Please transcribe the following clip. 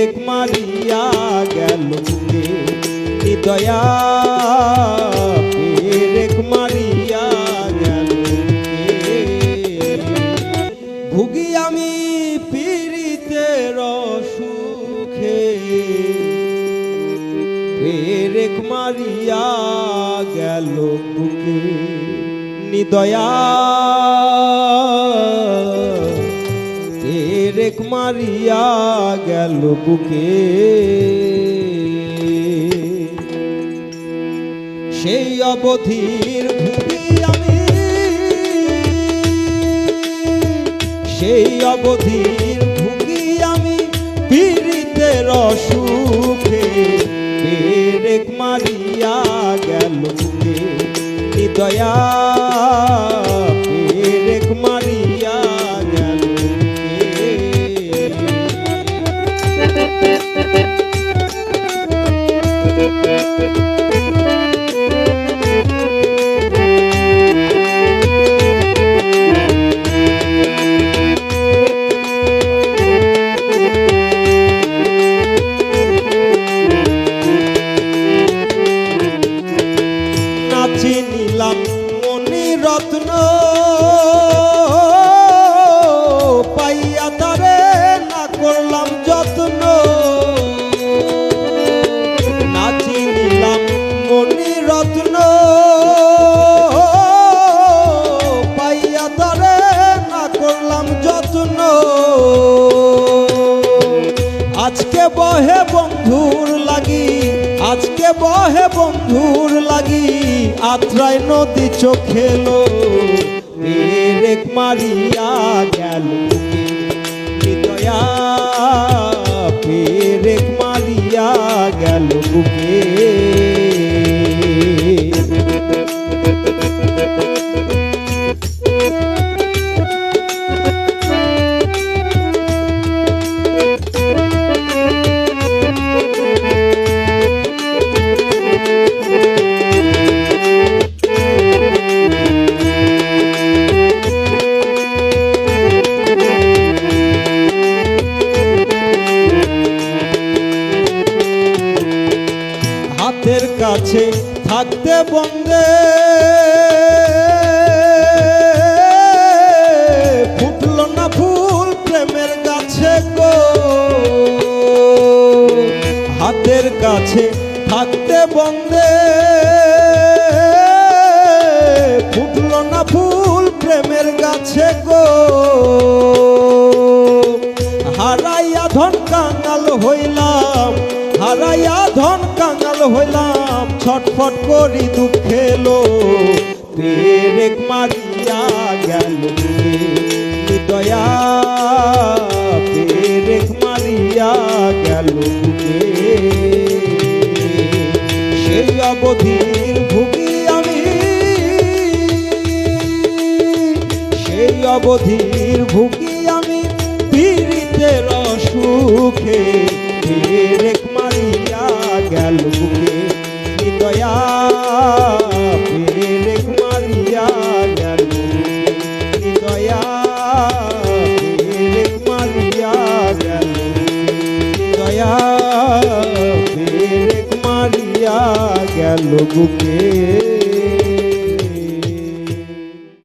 পেরেক মারিয়া গেল বুকে নিদয়া পেরেক মারিয়া গেল বুকে ভুগি আমি পীড়িতের সুখে পেরেক মারিয়া গেল বুকে নিদয়া পেরেক মারিয়া গেল বুকে সেই অবধির ভুগি আমি সেই অবধির ভুগি আমি পীড়িতের সুখে পেরেক মারিয়া গেল বুকে নিদয়া পেরেক মারিয়া গেল নাচি নিলাম মনি রত্ন পাইয়া তারে না করলাম যত্ন নাচি নিলাম মনি রত্ন পাইয়া তারে না করলাম যত্ন আজকে বহে বন্ধুর লাগি আজকে বহে বন্ধুর লাগি আত্রাই নদী চোখেলো পেরেক মারিয়া গেল নিদয়া পেরেক মারিয়া গেল বুকে হাতের কাছে থাকতে বন্দে ফুটলো না ফুল প্রেমের গাছে গো হাতের কাছে থাকতে বন্দে ফুটলো না ফুল প্রেমের গাছে গো হারাইয়া ধন কাঙাল হইলাম হারাইয়া ধন কাঙাল হইলাম ছটফট করি দুঃখে লো পেরেক মারিয়া গেল নিদয়া পেরেক মারিয়া গেল সেই অবধির ভুগি আমি সেই অবধির ভুগি আমি পীড়িতের সুখে পেরেক মারিয়া গেল বুকে নিদয়া পেরেক মারিয়া গেল নিদয়া পেরেক মারিয়া গেল নিদয়া পেরেক মারিয়া গেল বুকে